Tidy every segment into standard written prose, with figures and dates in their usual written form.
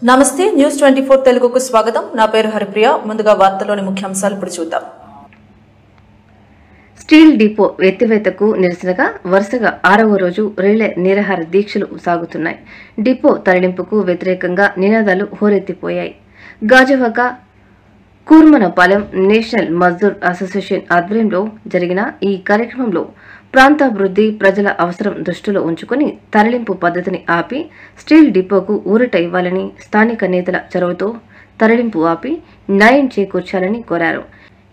నమస్తే న్యూస్ 24 తెలుగుకు స్వాగతం. నా పేరు హరిప్రియ. ముందుగా వార్తల్లోని ముఖ్యాంశాలు ఇప్పుడు చూద్దాం. స్టీల్ డిపో ఎత్తివేతకు నిరసనగా వరుసగా 6వ రోజు రిలే నిరాహార దీక్షలు సాగుతున్నాయి. డిపో తరలింపుకు వ్యతిరేకంగా నినాదాలు హోరెత్తిపోయాయి. గాజువాక కూర్మనపాలెం నేషనల్ మజ్దూర్ అసోసియేషన్ ఆధ్వర్యంలో జరిగిన ఈ కార్యక్రమంలో ప్రాంతాభివృద్ధి, ప్రజల అవసరం దృష్టిలో ఉంచుకుని తరలింపు పద్ధతిని ఆపి స్టీల్ డిపోకు ఊరట ఇవ్వాలని, స్థానిక నేతల చొరవతో తరలింపు ఆపి న్యాయం చేకూర్చాలని కోరారు.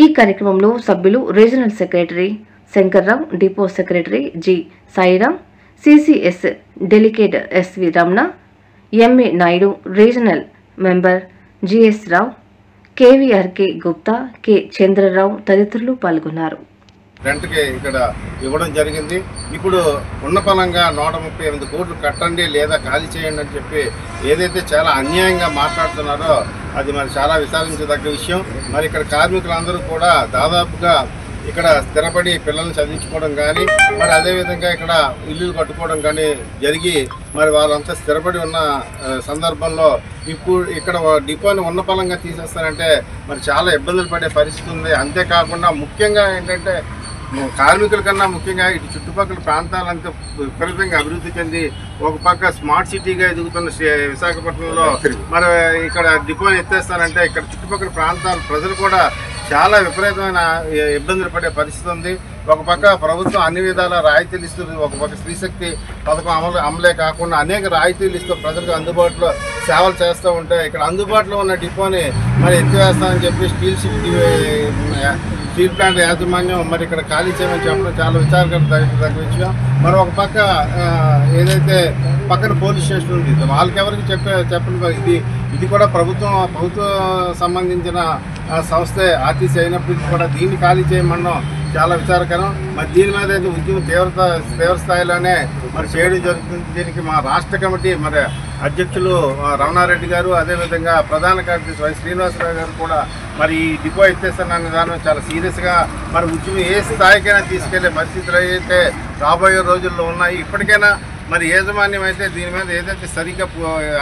ఈ కార్యక్రమంలో సభ్యులు regional secretary Shankarrao, depot secretary G Sairam, CCS delegate SV Ramana, MA Naidu, regional member GS Rao, KVRK Gupta, K Chandrarao తదితరులు పాల్గొన్నారు. రెంట్కి ఇక్కడ ఇవ్వడం జరిగింది. ఇప్పుడు ఉన్న పనంగా 138 కోట్లు కట్టండి లేదా ఖాళీ చేయండి అని చెప్పి ఏదైతే చాలా అన్యాయంగా మాట్లాడుతున్నారో అది మరి చాలా విచారించదగ్గ విషయం. మరి ఇక్కడ కార్మికులందరూ కూడా దాదాపుగా ఇక్కడ స్థిరపడి పిల్లల్ని చదివించుకోవడం కానీ, మరి అదేవిధంగా ఇక్కడ ఇల్లు కట్టుకోవడం కానీ జరిగి మరి వాళ్ళంతా స్థిరపడి ఉన్న సందర్భంలో ఇప్పుడు ఇక్కడ డిపోని ఉన్న పలంగా తీసేస్తారంటే మరి చాలా ఇబ్బందులు పడే పరిస్థితి ఉంది. అంతేకాకుండా ముఖ్యంగా ఏంటంటే కార్మికుల కన్నా ముఖ్యంగా ఇటు చుట్టుపక్కల ప్రాంతాలంతా విపరీతంగా అభివృద్ధి చెంది ఒక పక్క స్మార్ట్ సిటీగా ఎదుగుతున్న విశాఖపట్నంలో మరి ఇక్కడ డిపోని ఎత్తేస్తారంటే ఇక్కడ చుట్టుపక్కల ప్రాంతాల ప్రజలు కూడా చాలా విపరీతమైన ఇబ్బందులు పడే పరిస్థితి ఉంది. ఒక పక్క ప్రభుత్వం అన్ని విధాల రాయితీలు ఇస్తుంది, ఒక పక్క స్త్రీశక్తి పథకం అమలే కాకుండా అనేక రాయితీలు ఇస్తూ ప్రజలకు అందుబాటులో సేవలు చేస్తూ ఉంటే ఇక్కడ అందుబాటులో ఉన్న డిపోని మరి ఎత్తివేస్తామని చెప్పి స్టీల్ ప్లాంట్ యాజమాన్యం మరి ఇక్కడ ఖాళీ చేయమని చెప్పడం చాలా విచారకర విషయం. మరి ఒక పక్క ఏదైతే పక్కన పోలీస్ స్టేషన్ ఉంది వాళ్ళకెవరికి చెప్పండి, ఇది కూడా ప్రభుత్వం సంబంధించిన సంస్థే ఆర్టీసీ అయినప్పటికీ కూడా దీన్ని ఖాళీ చేయమనడం చాలా విచారకరం. మరి దీని మీద అయితే ఉద్యమం తీవ్ర స్థాయిలోనే మరి చేయడం జరుగుతుంది. దీనికి మా రాష్ట్ర కమిటీ మరి అధ్యక్షులు రమణారెడ్డి గారు, అదేవిధంగా ప్రధాన కార్యదర్శి వై శ్రీనివాసరావు గారు కూడా మరి ఈ డిపో ఎత్తేస్తానన్న దాని చాలా సీరియస్గా మరి ఉద్యమం ఏ స్థాయికైనా తీసుకెళ్లే పరిస్థితులు అయితే రాబోయే రోజుల్లో ఉన్నాయి. ఇప్పటికైనా మరి యాజమాన్యం అయితే దీని మీద ఏదైతే సరిగ్గా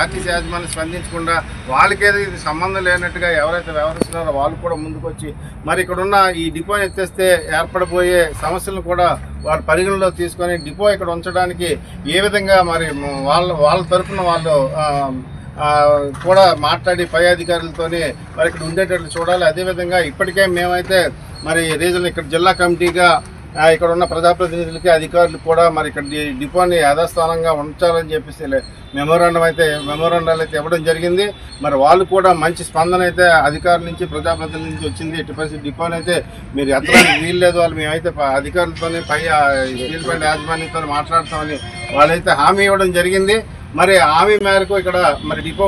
ఆర్టీసీ యాజమాన్యం స్పందించకుండా వాళ్ళకేదో ఇది సంబంధం లేనట్టుగా ఎవరైతే వ్యవహరిస్తున్నారో వాళ్ళు కూడా ముందుకొచ్చి మరి ఇక్కడున్న ఈ డిపో ఎత్తేస్తే ఏర్పడబోయే సమస్యలను కూడా వారు పరిగణలో తీసుకొని డిపో ఇక్కడ ఉంచడానికి ఏ విధంగా మరి వాళ్ళ తరఫున వాళ్ళు కూడా మాట్లాడి పై అధికారులతోనే మరి ఇక్కడ ఉండేటట్లు చూడాలి. అదేవిధంగా ఇప్పటికే మేమైతే మరి రీజనల్ ఇక్కడ జిల్లా కమిటీగా ఇక్కడ ఉన్న ప్రజాప్రతినిధులకి అధికారులు కూడా మరి ఇక్కడ డిపోని యథాస్థానంగా ఉంచాలని చెప్పేసి మెమోరాండాలు అయితే ఇవ్వడం జరిగింది. మరి వాళ్ళు కూడా మంచి స్పందన అయితే అధికారుల నుంచి ప్రజాప్రతినిధుల నుంచి వచ్చింది. ఎట్టి పరిస్థితి డిపోని అయితే మీరు ఎత్తడానికి వీలు లేదు, వాళ్ళు మేమైతే అధికారులతోనే పై స్టీల్ ప్లాంట్ యాజమాన్యంతో మాట్లాడతామని వాళ్ళైతే హామీ ఇవ్వడం జరిగింది. మరి హామీ మేరకు ఇక్కడ మరి డిపో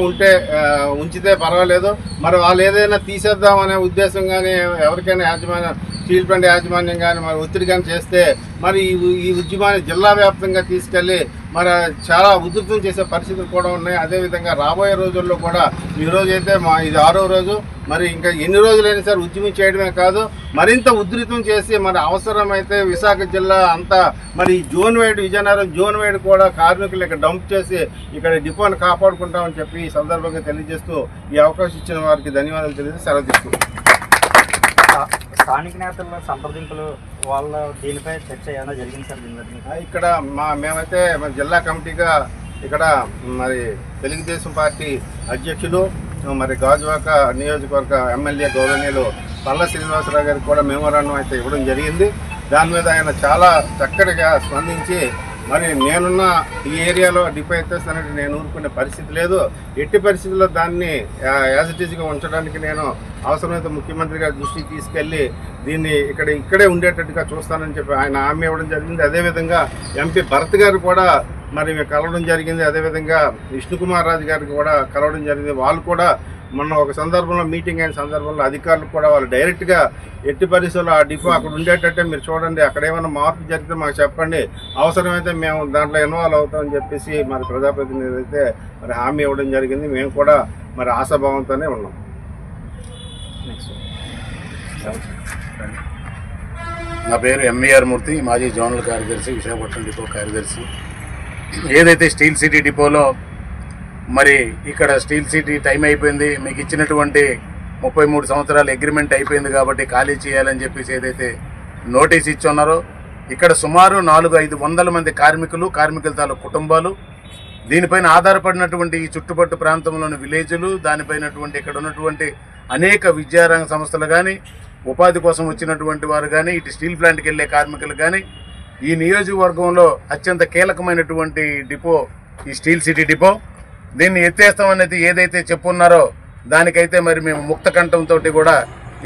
ఉంచితే పర్వాలేదు, మరి వాళ్ళు ఏదైనా తీసేద్దామనే ఉద్దేశం కానీ ఎవరికైనా స్టీల్ ప్లాంట్ యాజమాన్యం కానీ మరి ఒత్తిడి కానీ చేస్తే మరి ఈ ఉద్యమాన్ని జిల్లా వ్యాప్తంగా తీసుకెళ్ళి మరి చాలా ఉధృతం చేసే పరిస్థితులు కూడా ఉన్నాయి. అదేవిధంగా రాబోయే రోజుల్లో కూడా ఈరోజు అయితే ఇది 6వ రోజు, మరి ఇంకా ఎన్ని రోజులైనా సరే ఉద్యమం చేయడమే కాదు మరింత ఉధృతం చేసి మరి అవసరమైతే విశాఖ జిల్లా అంతా మరి విజయనగరం జోన్ వైడ్ కూడా కార్మికులు ఇక్కడ డంప్ చేసి ఇక్కడ డిపోని కాపాడుకుంటామని చెప్పి ఈ సందర్భంగా తెలియజేస్తూ ఈ అవకాశం ఇచ్చిన వారికి ధన్యవాదాలు తెలియజేసి సెలవు తీసుకుంటాం. స్థానిక నేతల సంప్రదింపులు వాళ్ళ దీనిపై చర్చ ఏమైనా జరిగింది సార్? ఇక్కడ మేమైతే మన జిల్లా కమిటీగా ఇక్కడ మరి తెలుగుదేశం పార్టీ అధ్యక్షులు మరి గాజువాక నియోజకవర్గ ఎమ్మెల్యే గౌరవనీయులు పల్ల శ్రీనివాసరావు గారికి కూడా మెమోరాండం అయితే ఇవ్వడం జరిగింది. దాని మీద ఆయన చాలా చక్కటిగా స్పందించి మరి నేనున్న ఈ ఏరియాలో డిపో ఎత్తేస్తానంటే నేను ఊరుకునే పరిస్థితి లేదు, ఎట్టి పరిస్థితుల్లో దాన్ని యాజ్ ఇట్ ఈజ్గా ఉంచడానికి నేను అవసరమైతే ముఖ్యమంత్రి గారి దృష్టికి తీసుకెళ్ళి దీన్ని ఇక్కడే ఉండేటట్టుగా చూస్తానని చెప్పి ఆయన హామీ ఇవ్వడం జరిగింది. అదేవిధంగా ఎంపీ భరత్ గారు కూడా మరి కలవడం జరిగింది. అదేవిధంగా విష్ణుకుమార్ రాజు గారికి కూడా కలవడం జరిగింది. వాళ్ళు కూడా మొన్న ఒక సందర్భంలో మీటింగ్ అయిన సందర్భంలో అధికారులు కూడా వాళ్ళు డైరెక్ట్గా ఎట్టి పరిస్థితుల్లో ఆ డిపో అక్కడ ఉండేటట్టే మీరు చూడండి, అక్కడ ఏమైనా మార్పు జరిగితే మాకు చెప్పండి, అవసరమైతే మేము దాంట్లో ఇన్వాల్వ్ అవుతామని చెప్పేసి మరి ప్రజాప్రతినిధులు అయితే మరి హామీ ఇవ్వడం జరిగింది. మేము కూడా మరి ఆశాభావంతోనే ఉన్నాం. నా పేరు ఎంవీఆర్ మూర్తి, మాజీ జోనల్ కార్యదర్శి, విశాఖపట్నం డిపో కార్యదర్శి. ఏదైతే స్టీల్ సిటీ డిపోలో మరి ఇక్కడ స్టీల్ సిటీ టైం అయిపోయింది, మీకు ఇచ్చినటువంటి 33 సంవత్సరాల అగ్రిమెంట్ అయిపోయింది కాబట్టి ఖాళీ చేయాలని చెప్పేసి ఏదైతే నోటీస్ ఇచ్చి ఉన్నారో, ఇక్కడ సుమారు 400-500 మంది కార్మికుల తాలూకు కుటుంబాలు, దీనిపైన ఆధారపడినటువంటి ఈ చుట్టుపట్టు ప్రాంతంలోని విలేజ్లు, దానిపైనటువంటి ఇక్కడ ఉన్నటువంటి అనేక విద్యారంగ సంస్థలు కానీ, ఉపాధి కోసం వచ్చినటువంటి వారు కానీ, ఇటు స్టీల్ ప్లాంట్కి వెళ్ళే కార్మికులు కానీ, ఈ నియోజకవర్గంలో అత్యంత కీలకమైనటువంటి డిపో ఈ స్టీల్ సిటీ డిపో. దీన్ని ఎత్తేస్తామనేది ఏదైతే చెప్పున్నారో దానికైతే మరి మేము ముక్త కంఠంతో కూడా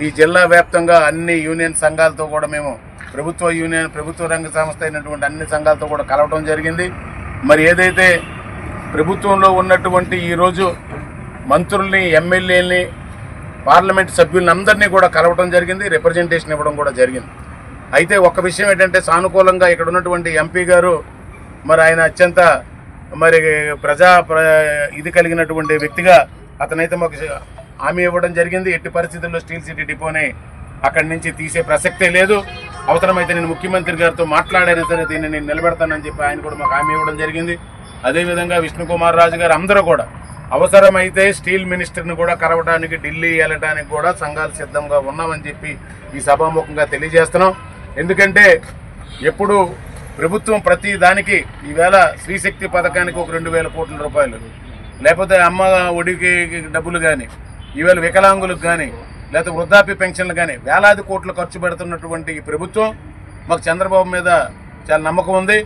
ఈ జిల్లా వ్యాప్తంగా అన్ని యూనియన్ సంఘాలతో కూడా మేము ప్రభుత్వ రంగ సంస్థ అయినటువంటి అన్ని సంఘాలతో కూడా కలవడం జరిగింది. మరి ఏదైతే ప్రభుత్వంలో ఉన్నటువంటి ఈరోజు మంత్రుల్ని, ఎమ్మెల్యేలని, పార్లమెంట్ సభ్యులని అందరినీ కూడా కలవడం జరిగింది, రిప్రజెంటేషన్ ఇవ్వడం కూడా జరిగింది. అయితే ఒక విషయం ఏంటంటే, సానుకూలంగా ఇక్కడ ఉన్నటువంటి ఎంపీ గారు మరి ఆయన అత్యంత మరి ఇది కలిగినటువంటి వ్యక్తిగా అతనైతే మాకు హామీ ఇవ్వడం జరిగింది. ఎట్టి పరిస్థితుల్లో స్టీల్ సిటీ డిపోని అక్కడి నుంచి తీసే ప్రసక్తే లేదు, అవసరమైతే నేను ముఖ్యమంత్రి గారితో మాట్లాడైనా సరే దీన్ని నేను నిలబెడతానని చెప్పి ఆయన కూడా మాకు హామీ ఇవ్వడం జరిగింది. అదేవిధంగా విష్ణుకుమార్ రాజు గారు అందరూ కూడా అవసరమైతే స్టీల్ మినిస్టర్ని కూడా కలవడానికి ఢిల్లీ వెళ్ళడానికి కూడా సంఘాలు సిద్ధంగా ఉన్నామని చెప్పి ఈ సభాముఖంగా తెలియజేస్తున్నాం. ఎందుకంటే ఎప్పుడు ప్రభుత్వం ప్రతి దానికి ఈవేళ శ్రీశక్తి పథకానికి ఒక 2,000 కోట్ల రూపాయలు, లేకపోతే అమ్మ ఒడికి డబ్బులు కానీ, ఈవేళ వికలాంగులకు కానీ, లేకపోతే వృద్ధాప్య పెన్షన్లు కానీ వేలాది కోట్లు ఖర్చు పెడుతున్నటువంటి ఈ ప్రభుత్వం మాకు చంద్రబాబు మీద చాలా నమ్మకం ఉంది.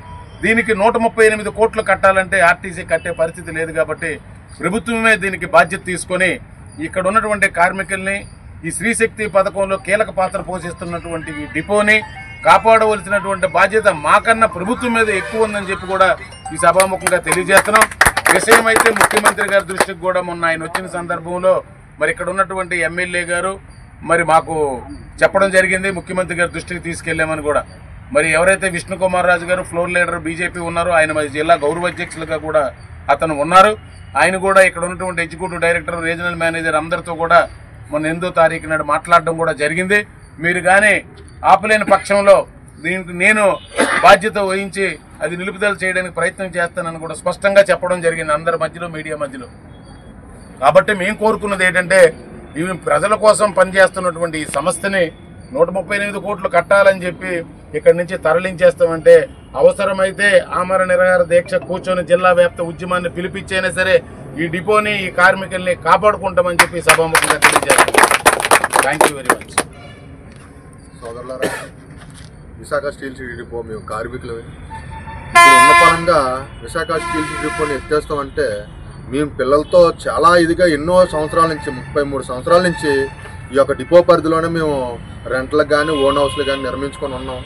దీనికి 138 కోట్లు కట్టాలంటే ఆర్టీసీ కట్టే పరిస్థితి లేదు కాబట్టి ప్రభుత్వమే దీనికి బాధ్యత తీసుకొని ఇక్కడ ఉన్నటువంటి కార్మికుల్ని ఈ శ్రీశక్తి పథకంలో కీలక పాత్ర పోషిస్తున్నటువంటి ఈ డిపోని కాపాడవలసినటువంటి బాధ్యత మాకన్నా ప్రభుత్వం మీద ఎక్కువ ఉందని చెప్పి కూడా ఈ సభాముఖంగా తెలియజేస్తున్నాం. విషయం అయితే ముఖ్యమంత్రి గారి దృష్టికి కూడా మొన్న ఆయన వచ్చిన సందర్భంలో మరి ఇక్కడ ఉన్నటువంటి ఎమ్మెల్యే గారు మరి మాకు చెప్పడం జరిగింది, ముఖ్యమంత్రి గారి దృష్టికి తీసుకెళ్లామని కూడా. మరి ఎవరైతే విష్ణుకుమార్ రాజు గారు ఫ్లోర్ లీడర్ బీజేపీ ఉన్నారో ఆయన మరి జిల్లా గౌరవ అధ్యక్షులుగా కూడా అతను ఉన్నారు. ఆయన కూడా ఇక్కడ ఉన్నటువంటి ఎగ్జిక్యూటివ్ డైరెక్టర్, రీజనల్ మేనేజర్ అందరితో కూడా మొన్న 8వ తారీఖు నాడు మాట్లాడడం కూడా జరిగింది. మీరు కానీ ఆపలేని పక్షంలో దీనికి నేను బాధ్యత వహించి అది నిలుపుదల చేయడానికి ప్రయత్నం చేస్తానని కూడా స్పష్టంగా చెప్పడం జరిగింది అందరి మధ్యలో, మీడియా మధ్యలో. కాబట్టి మేము కోరుకున్నది ఏంటంటే ఇవి ప్రజల కోసం పనిచేస్తున్నటువంటి ఈ సంస్థని 138 కోట్లు కట్టాలని చెప్పి ఇక్కడి నుంచి తరలించేస్తామంటే అవసరమైతే ఆమర నిరాహార దీక్ష కూర్చొని జిల్లా వ్యాప్త ఉద్యమాన్ని పిలిపించైనా సరే ఈ డిపోని, ఈ కార్మికుల్ని కాపాడుకుంటామని చెప్పి సభాముఖంగా తెలియజేస్తాం. Thank you very much. సోదరులారా, విశాఖ స్టీల్ సిటీ డిపో మేము కార్మికులు ఉన్న పరంగా విశాఖ స్టీల్ సిటీ డిపోని ఎత్తేస్తామంటే మేము పిల్లలతో చాలా ఇదిగా ఎన్నో సంవత్సరాల నుంచి 33 సంవత్సరాల నుంచి ఈ యొక్క డిపో పరిధిలోనే మేము రెంట్లకు కానీ, ఓన్ హౌస్లు కానీ నిర్మించుకొని ఉన్నాం.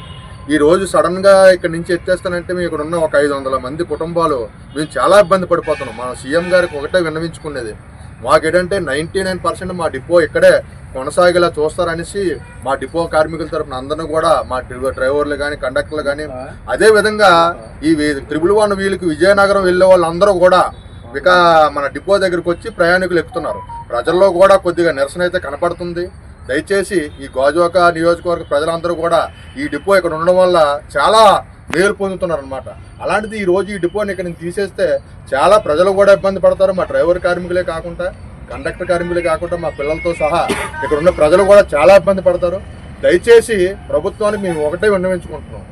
ఈరోజు సడన్గా ఇక్కడ నుంచి ఎత్తేస్తానంటే మేము ఇక్కడ ఉన్న ఒక 500 మంది కుటుంబాలు మేము చాలా ఇబ్బంది పడిపోతున్నాం. మా సీఎం గారికి ఒకటే విన్నవించుకునేది, మాకేంటంటే 99% మా డిపో ఇక్కడే కొనసాగేలా చూస్తారనేసి మా డిపో కార్మికుల తరఫున అందరినీ కూడా మా డ్రైవర్లు కానీ, కండక్టర్లు కానీ, అదేవిధంగా ఈ 111 వీళ్ళకి విజయనగరం వెళ్ళే వాళ్ళందరూ కూడా మన డిపో దగ్గరికి వచ్చి ప్రయాణికులు ఎక్కుతున్నారు. ప్రజల్లో కూడా కొద్దిగా నిరసన అయితే కనపడుతుంది. దయచేసి ఈ గాజువాక నియోజకవర్గ ప్రజలందరూ కూడా ఈ డిపో ఇక్కడ ఉండడం వల్ల చాలా మేలు పొందుతున్నారు అనమాట. అలాంటిది ఈరోజు ఈ డిపోని ఇక్కడ నుంచి తీసేస్తే చాలా ప్రజలు కూడా ఇబ్బంది పడతారు. మా డ్రైవర్ కార్మికులే కాకుండా, కండక్టర్ కార్మికులే కాకుండా మా పిల్లలతో సహా ఇక్కడ ఉన్న ప్రజలు కూడా చాలా ఇబ్బంది పడతారు. దయచేసి ప్రభుత్వానికి మేము ఒకటే విన్నవించుకుంటున్నాం,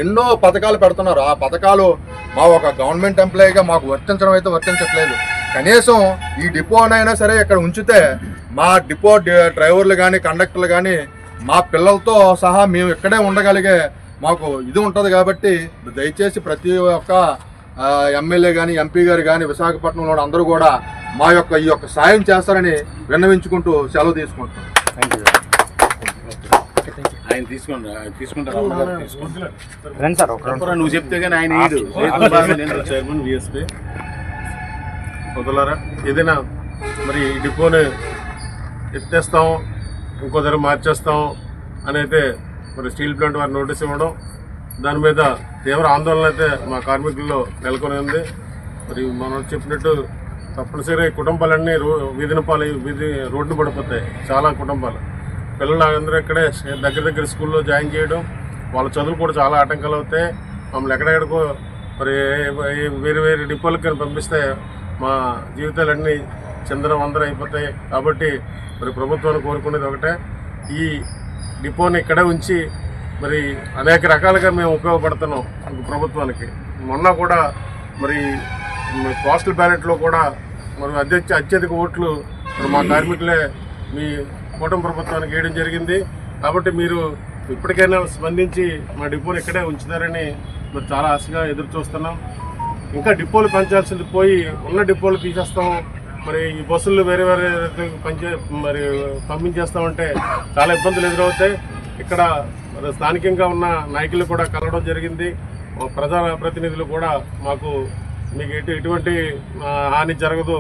ఎన్నో పథకాలు పెడుతున్నారు. ఆ పథకాలు మా ఒక గవర్నమెంట్ ఎంప్లాయీగా మాకు వర్తించడం అయితే వర్తించట్లేదు. కనీసం ఈ డిపోనైనా సరే ఇక్కడ ఉంచితే మా డిపో డ్రైవర్లు కానీ, కండక్టర్లు కానీ మా పిల్లలతో సహా మేము ఇక్కడే ఉండగలిగే మాకు ఇది ఉంటుంది. కాబట్టి దయచేసి ప్రతి ఒక్క ఎమ్మెల్యే కానీ, ఎంపీ గారు కానీ, విశాఖపట్నంలో అందరూ కూడా మా యొక్క ఈ యొక్క సాయం చేస్తారని విన్నవించుకుంటూ సెలవు తీసుకుంటున్నాం. Thank you. ఆయన తీసుకుంటారు నువ్వు చెప్తే కానీ ఆయన చైర్మన్ విఎస్పీ వదలరా ఏదైనా మరి డిపోని ఎత్తేస్తాం, ఇంకో దగ్గర మార్చేస్తాం అని అయితే మరి స్టీల్ ప్లాంట్ వారు నోటీస్ ఇవ్వడం, దాని మీద తీవ్ర ఆందోళన అయితే మా కార్మికుల్లో నెలకొని ఉంది. మరి మనం చెప్పినట్టు తప్పనిసరిగా ఈ కుటుంబాలన్నీ వీధి రోడ్డు పడిపోతాయి. చాలా కుటుంబాలు పిల్లలు అందరూ ఇక్కడే దగ్గర స్కూల్లో జాయిన్ చేయడం, వాళ్ళ చదువులు కూడా చాలా ఆటంకాలు అవుతాయి. మమ్మల్ని ఎక్కడెక్కడికో మరి వేరే డిపోలకు కానీ పంపిస్తే మా జీవితాలన్నీ చిందరవందర అయిపోతాయి. కాబట్టి మరి ప్రభుత్వాన్ని కోరుకునేది ఒకటే, ఈ డిపోని ఇక్కడే ఉంచి మరి అనేక రకాలుగా మేము ఉపయోగపడుతున్నాం ప్రభుత్వానికి. మొన్న కూడా మరి పోస్టల్ బ్యాలెట్లో కూడా మరి అత్యధిక ఓట్లు మరి మా కార్మికులే మీ కూటమి ప్రభుత్వానికి వేయడం జరిగింది. కాబట్టి మీరు ఇప్పటికైనా స్పందించి మా డిపోని ఇక్కడే ఉంచుతారని మరి చాలా ఆశగా ఎదురు చూస్తున్నాం. ఇంకా డిపోలు పెంచాల్సింది పోయి ఉన్న డిపోలు తీసేస్తాం, మరి ఈ బస్సులు వేరే వేరే మరి పంపించేస్తామంటే చాలా ఇబ్బందులు ఎదురవుతాయి. ఇక్కడ మరి స్థానికంగా ఉన్న నాయకులు కూడా కలవడం జరిగింది. ప్రజా ప్రతినిధులు కూడా మాకు మీకు ఎటువంటి హాని జరగదు,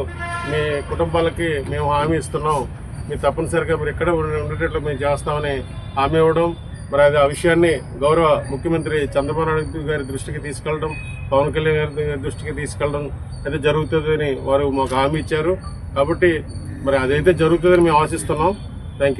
మీ కుటుంబాలకి మేము హామీ ఇస్తున్నాం, మీరు తప్పనిసరిగా మీరు ఇక్కడ ఉండేటట్లు మేము చేస్తామని హామీ ఇవ్వడం, మరి అది ఆ విషయాన్ని గౌరవ ముఖ్యమంత్రి చంద్రబాబు నాయుడు గారి దృష్టికి తీసుకెళ్ళడం, పవన్ కళ్యాణ్ గారి దృష్టికి తీసుకెళ్ళడం అయితే జరుగుతుందని వారు మాకు హామీ ఇచ్చారు. కాబట్టి మరి అదైతే జరుగుతుందని మేము ఆశిస్తున్నాం. Thank you.